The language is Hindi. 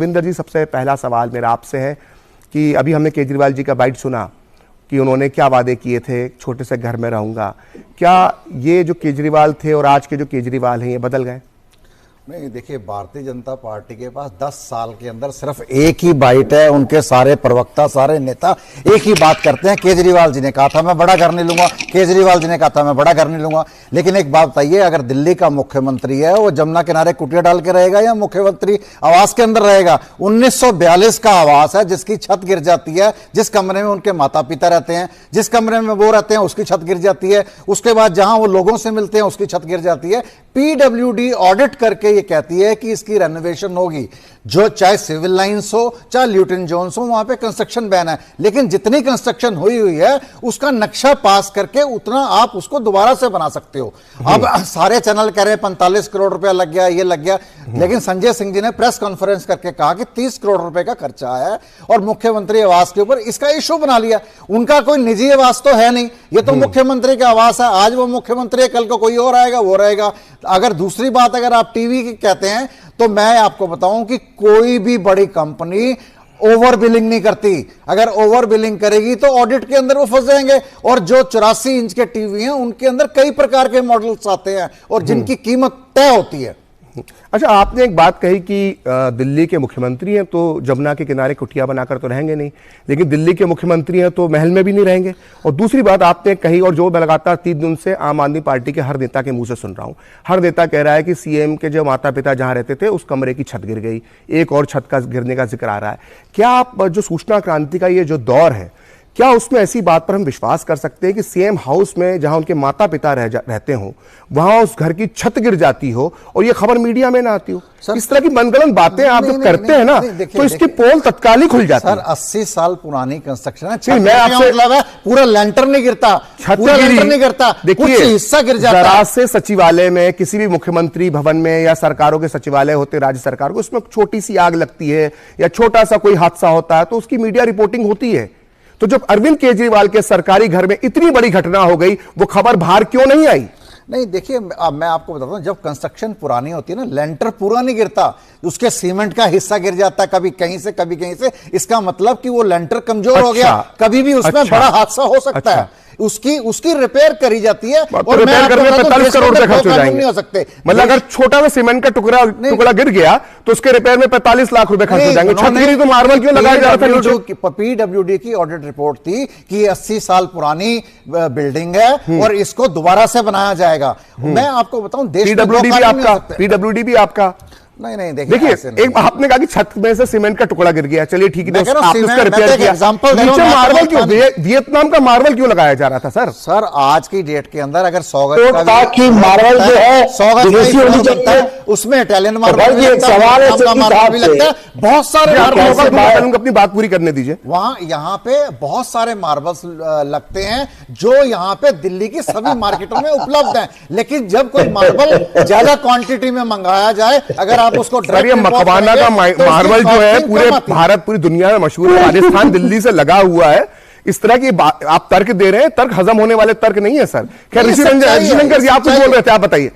रविंदर जी, सबसे पहला सवाल मेरा आपसे है कि अभी हमने केजरीवाल जी का बाइट सुना कि उन्होंने क्या वादे किए थे, छोटे से घर में रहूंगा। क्या ये जो केजरीवाल थे और आज के जो केजरीवाल हैं ये बदल गए? नहीं, देखिए, भारतीय जनता पार्टी के पास 10 साल के अंदर सिर्फ एक ही बाइट है। उनके सारे प्रवक्ता, सारे नेता एक ही बात करते हैं, केजरीवाल जी ने कहा था मैं बड़ा घर नहीं लूंगा, केजरीवाल जी ने कहा था मैं बड़ा घर नहीं लूंगा। लेकिन एक बात बताइए, अगर दिल्ली का मुख्यमंत्री है वो जमुना किनारे कुटिया डाल के रहेगा या मुख्यमंत्री आवास के अंदर रहेगा? 1942 का आवास है जिसकी छत गिर जाती है, जिस कमरे में उनके माता पिता रहते हैं, जिस कमरे में वो रहते हैं उसकी छत गिर जाती है, उसके बाद जहां वो लोगों से मिलते हैं उसकी छत गिर जाती है। पीडब्ल्यूडी ऑडिट करके ये कहती है कि इसकी रेनोवेशन होगी, जो चाहे सिविल लाइंस हो चाहे ल्यूटन जोन्स हो, वहां पे कंस्ट्रक्शन बैन है। लेकिन जितनी कंस्ट्रक्शन हुई है उसका नक्शा पास करके उतना आप उसको दोबारा से बना सकते हो। अब सारे चैनल कह रहे हैं 45 करोड़ रुपया लग गया, ये लग गया, लेकिन संजय सिंह जी ने प्रेस कॉन्फ्रेंस करके कहा कि 30 करोड़ रुपए का खर्चा है और मुख्यमंत्री आवास के ऊपर इसका इशू बना लिया। उनका कोई निजी आवास तो है नहीं, ये तो मुख्यमंत्री का आवास है। आज वो मुख्यमंत्री है, कल को कोई और आएगा, वो रहेगा। अगर दूसरी बात अगर आप टीवी की कहते हैं तो मैं आपको बताऊं कि कोई भी बड़ी कंपनी ओवर बिलिंग नहीं करती। अगर ओवर बिलिंग करेगी तो ऑडिट के अंदर वो फंस जाएंगे। और जो 84 इंच के टीवी हैं उनके अंदर कई प्रकार के मॉडल्स आते हैं और जिनकी कीमत तय होती है। अच्छा, आपने एक बात कही कि दिल्ली के मुख्यमंत्री हैं तो जमुना के किनारे कुटिया बनाकर तो रहेंगे नहीं, लेकिन दिल्ली के मुख्यमंत्री हैं तो महल में भी नहीं रहेंगे। और दूसरी बात आपने कही, और जो मैं लगातार 3 दिन से आम आदमी पार्टी के हर नेता के मुंह से सुन रहा हूं, हर नेता कह रहा है कि सीएम के जो माता पिता जहां रहते थे उस कमरे की छत गिर गई, एक और छत का गिरने का जिक्र आ रहा है। क्या आप जो सूचना क्रांति का ये जो दौर है, क्या उसमें ऐसी बात पर हम विश्वास कर सकते हैं कि सीएम हाउस में जहां उनके माता पिता रहते हो वहां उस घर की छत गिर जाती हो और ये खबर मीडिया में ना आती हो? इस तरह की मनगढ़ंत बातें आप जब करते हैं ना तो इसकी पोल तत्काल ही खुल जाती है। सर, 80 साल पुरानी कंस्ट्रक्शन है, मैं आपसे मतलब है पूरा लेंटर नहीं गिरता, पूरा लेंटर नहीं गिरता, कुछ हिस्सा गिर जाता है। जरा से सचिवालय में, किसी भी मुख्यमंत्री भवन में या सरकारों के सचिवालय होते राज्य सरकार को, उसमें छोटी सी आग लगती है या छोटा सा कोई हादसा होता है तो उसकी मीडिया रिपोर्टिंग होती है। तो जब अरविंद केजरीवाल के सरकारी घर में इतनी बड़ी घटना हो गई, वो खबर बाहर क्यों नहीं आई? नहीं, देखिए, अब मैं आपको बताता हूं, जब कंस्ट्रक्शन पुरानी होती है ना, लेंटर पूरा नहीं गिरता, उसके सीमेंट का हिस्सा गिर जाता है, कभी कहीं से कभी कहीं से। इसका मतलब कि वो लेंटर कमजोर हो गया, कभी भी उसमें बड़ा हादसा हो सकता है। उसकी रिपेयर करी जाती है और रिपेयर करने में 45 करोड़ रुपए खर्च हो जाएंगे। नहीं हो सकते। मतलब अगर छोटा सा सीमेंट का टुकड़ा गिर गया तो उसके रिपेयर में 45 लाख रुपए खर्च हो जाएंगे। छत गिरी तो मार्बल क्यों लगाया जा रहा था? पीडब्ल्यूडी की ऑडिट रिपोर्ट थी कि 80 साल पुरानी बिल्डिंग है और इसको दोबारा से बनाया जाएगा। मैं आपको बताऊं, पीडब्ल्यूडी भी आपका नहीं, देखिए, एक आपने कहा कि छत में से सीमेंट का टुकड़ा गिर गया, चलिए ठीक है, आपने उसका रिपेयर किया। नीचे मार्बल क्यों, वियतनाम का मार्बल क्यों लगाया जा रहा था? सर, आज की डेट के अंदर अगर 100 गज का मार्बल जो है 100 गज उसमें इटालियन मार्बल भी लगता है, बहुत सारे मार्बल। अपनी बात पूरी करने दीजिए। वहां यहाँ पे बहुत सारे मार्बल्स लगते हैं जो यहाँ पे दिल्ली की सभी मार्केटों में उपलब्ध हैं। लेकिन जब कोई मार्बल ज्यादा क्वांटिटी में मंगाया जाए, अगर उसको मकवाना का मार्बल जो है पूरे भारत, पूरी दुनिया में मशहूर है, राजस्थान दिल्ली से लगा हुआ है। इस तरह की आप तर्क दे रहे हैं, तर्क हजम होने वाले तर्क नहीं है सर। खैर, ऋषि रंजन जी आप कुछ बोल रहे थे, आप बताइए।